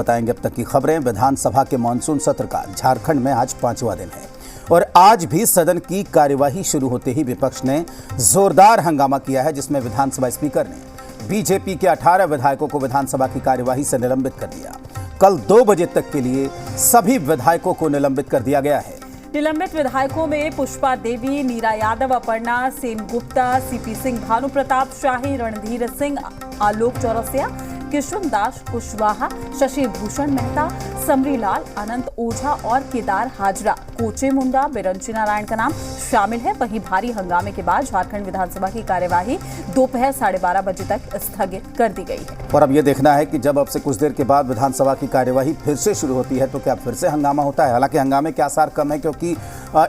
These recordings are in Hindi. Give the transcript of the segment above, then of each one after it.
बताएंगे अब तक की खबरें। विधानसभा के मानसून सत्र का झारखंड में आज 5वां दिन है और आज भी सदन की कार्यवाही शुरू होते ही विपक्ष ने जोरदार हंगामा किया है, जिसमें विधानसभा स्पीकर ने बीजेपी के 18 विधायकों को विधानसभा की कार्यवाही से निलंबित कर दिया। कल 2 बजे तक के लिए सभी विधायकों को निलंबित कर दिया गया है। निलंबित विधायकों में पुष्पा देवी, नीरा यादव, अपर्णा सेनगुप्ता, सीपी सिंह, भानु प्रताप शाही, रणधीर सिंह, आलोक चौरसिया, किशुन दास कुशवाहा, शशि भूषण मेहता, समरीलाल, अनंत ओझा और केदार हाजरा, कोचे मुंडा, बिरंची नारायण का नाम शामिल है। वहीं भारी हंगामे के बाद झारखंड विधानसभा की कार्यवाही दोपहर 12:30 बजे तक स्थगित कर दी गई है। और अब ये देखना है कि जब अब से कुछ देर के बाद विधानसभा की कार्यवाही फिर से शुरू होती है तो क्या फिर से हंगामा होता है। हालांकि हंगामे के आसार कम है, क्योंकि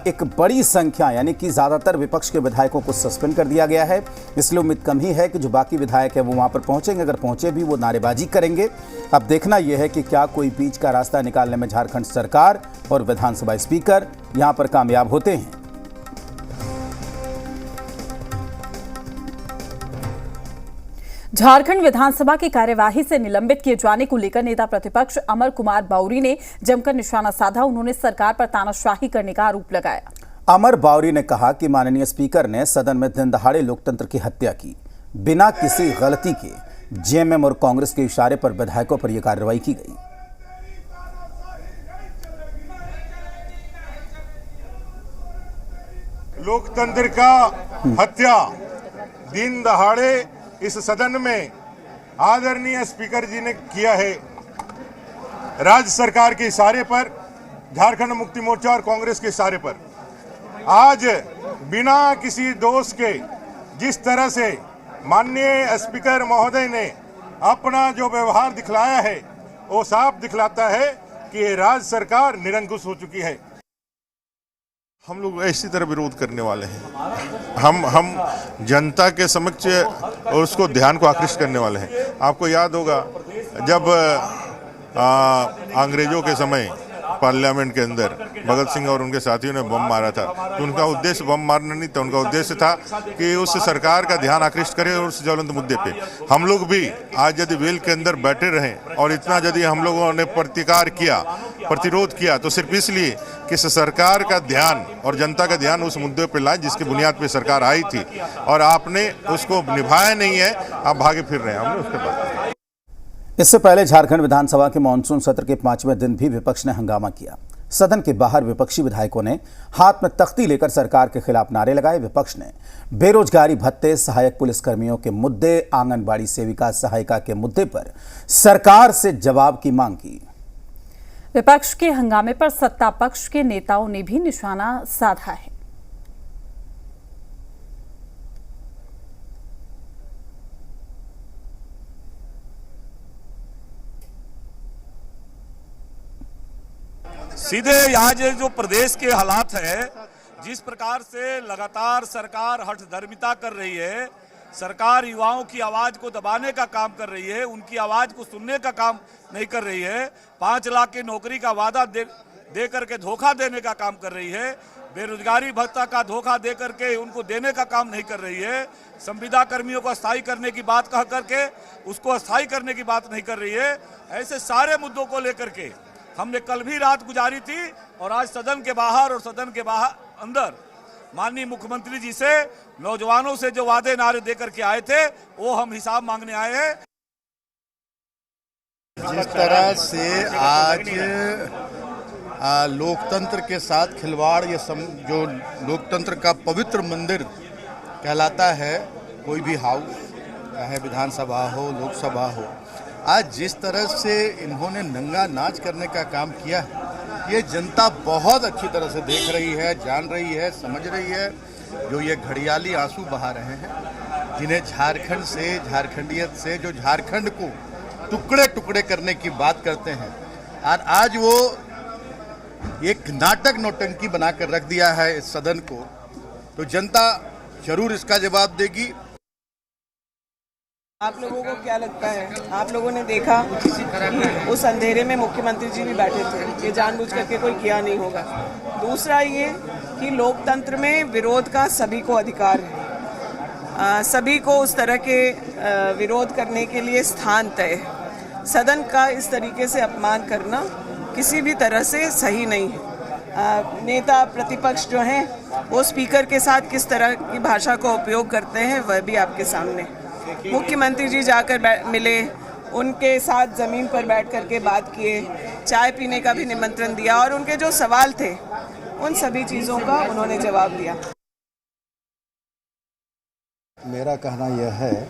एक बड़ी संख्या यानी कि ज्यादातर विपक्ष के विधायकों को सस्पेंड कर दिया गया है। इसलिए उम्मीद कम ही है कि जो बाकी विधायक है वो वहां पर पहुंचेंगे। अगर पहुंचे भी वो नारेबाजी करेंगे। अब देखना यह है कि क्या कोई बीच का रास्ता निकालने में झारखंड सरकार और विधानसभा स्पीकर यहां पर कामयाब होते हैं। झारखंड विधानसभा की कार्यवाही से निलंबित किए जाने को लेकर नेता प्रतिपक्ष अमर कुमार बावरी ने जमकर निशाना साधा। उन्होंने सरकार पर तानाशाही करने का आरोप लगाया। अमर बावरी ने कहा कि माननीय स्पीकर ने सदन में दिन दहाड़े लोकतंत्र की हत्या की। बिना किसी गलती के जेएमएम और कांग्रेस के इशारे पर विधायकों पर यह कार्रवाई की गई। लोकतंत्र का हत्या दिन दहाड़े इस सदन में आदरणीय स्पीकर जी ने किया है। राज्य सरकार के इशारे पर, झारखंड मुक्ति मोर्चा और कांग्रेस के इशारे पर आज बिना किसी दोष के जिस तरह से माननीय स्पीकर महोदय ने अपना जो व्यवहार दिखलाया है वो साफ दिखलाता है कि राज्य सरकार निरंकुश हो चुकी है। हम लोग इसी तरह विरोध करने वाले हैं। हम जनता के समक्ष और उसको ध्यान को आकृष्ट करने वाले हैं। आपको याद होगा जब अंग्रेजों के समय पार्लियामेंट के अंदर भगत सिंह और उनके साथियों ने बम मारा था, तो उनका उद्देश्य बम मारना नहीं था। उनका उद्देश्य था कि उस सरकार का ध्यान आकृष्ट करें और उस ज्वलंत मुद्दे पे हम लोग भी आज यदि वेल के अंदर बैठे रहें और इतना यदि हम लोगों ने प्रतिरोध किया तो सिर्फ इसलिए कि सरकार का ध्यान और जनता का ध्यान उस मुद्दे पर लाए जिसकी बुनियाद पे सरकार आई थी, और आपने उसको निभाया नहीं है। आप भागे फिर रहे हैं। हमने उसके बाद इससे पहले झारखंड विधानसभा के मानसून सत्र के 5वें दिन भी विपक्ष ने हंगामा किया। सदन के बाहर विपक्षी विधायकों ने हाथ में तख्ती लेकर सरकार के खिलाफ नारे लगाए। विपक्ष ने बेरोजगारी भत्ते, सहायक पुलिसकर्मियों के मुद्दे, आंगनबाड़ी सेविका सहायिका के मुद्दे पर सरकार से जवाब की मांग की। विपक्ष के हंगामे पर सत्ता पक्ष के नेताओं ने भी निशाना साधा है। सीधे यहाँ जो प्रदेश के हालात है, जिस प्रकार से लगातार सरकार हठधर्मिता कर रही है, सरकार युवाओं की आवाज को दबाने का काम कर रही है, उनकी आवाज को सुनने का काम नहीं कर रही है, 5 लाख की नौकरी का वादा दे करके धोखा देने का काम कर रही है, बेरोजगारी भत्ता का धोखा दे करके उनको देने का काम नहीं कर रही है, संविदा कर्मियों को अस्थायी करने की बात कह करके उसको अस्थायी करने की बात नहीं कर रही है। ऐसे सारे मुद्दों को लेकर के हमने कल भी रात गुजारी थी और आज सदन के बाहर और सदन के अंदर माननीय मुख्यमंत्री जी से, नौजवानों से जो वादे नारे देकर के आए थे वो हम हिसाब मांगने आए हैं। जिस तरह से आज लोकतंत्र के साथ खिलवाड़, ये जो लोकतंत्र का पवित्र मंदिर कहलाता है, कोई भी हाउस, चाहे विधानसभा हो, लोकसभा हो, आज जिस तरह से इन्होंने नंगा नाच करने का काम किया है, ये जनता बहुत अच्छी तरह से देख रही है, जान रही है, समझ रही है। जो ये घड़ियाली आंसू बहा रहे हैं, जिन्हें झारखंड से, झारखंडियत से, जो झारखंड को टुकड़े टुकड़े करने की बात करते हैं, और आज वो एक नाटक नौटंकी बनाकर रख दिया है इस सदन को, तो जनता जरूर इसका जवाब देगी। आप लोगों को क्या लगता है? आप लोगों ने देखा उस अंधेरे में मुख्यमंत्री जी भी बैठे थे, ये जानबूझ करके कोई किया नहीं होगा। दूसरा ये कि लोकतंत्र में विरोध का सभी को अधिकार है, सभी को उस तरह के विरोध करने के लिए स्थान तय है। सदन का इस तरीके से अपमान करना किसी भी तरह से सही नहीं है। नेता प्रतिपक्ष जो हैं वो स्पीकर के साथ किस तरह की भाषा का उपयोग करते हैं वह भी आपके सामने। मुख्यमंत्री जी जाकर मिले, उनके साथ ज़मीन पर बैठ कर के बात किए, चाय पीने का भी निमंत्रण दिया और उनके जो सवाल थे उन सभी चीज़ों का उन्होंने जवाब दिया। मेरा कहना यह है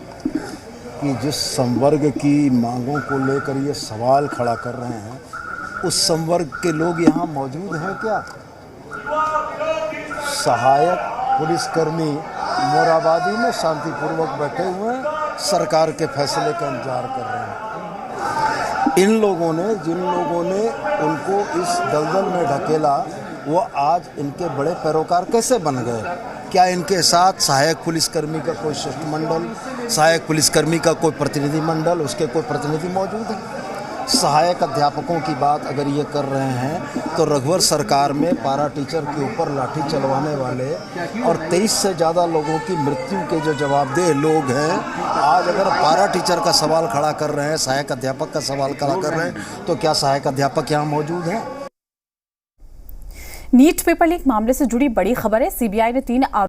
कि जिस संवर्ग की मांगों को लेकर ये सवाल खड़ा कर रहे हैं उस संवर्ग के लोग यहाँ मौजूद हैं क्या? सहायक पुलिसकर्मी मोराबादी में शांतिपूर्वक बैठे हुए हैं, सरकार के फैसले का इंतजार कर रहे हैं। इन लोगों ने, जिन लोगों ने उनको इस दलदल में ढकेला, वो आज इनके बड़े पैरोकार कैसे बन गए? क्या इनके साथ सहायक पुलिसकर्मी का कोई शिष्टमंडल, सहायक पुलिसकर्मी का कोई प्रतिनिधि मंडल, उसके कोई प्रतिनिधि मौजूद है? सहायक अध्यापकों की बात अगर ये कर रहे हैं तो रघुवर सरकार में पारा टीचर के ऊपर लाठी चलवाने वाले और 23 से ज़्यादा लोगों की मृत्यु के जो जवाबदेह लोग हैं, आज अगर पारा टीचर का सवाल खड़ा कर रहे हैं, सहायक अध्यापक का सवाल खड़ा कर रहे हैं, तो क्या सहायक अध्यापक यहाँ मौजूद हैं? नीट पेपर लीक मामले से जुड़ी बड़ी खबर है। सीबीआई ने 3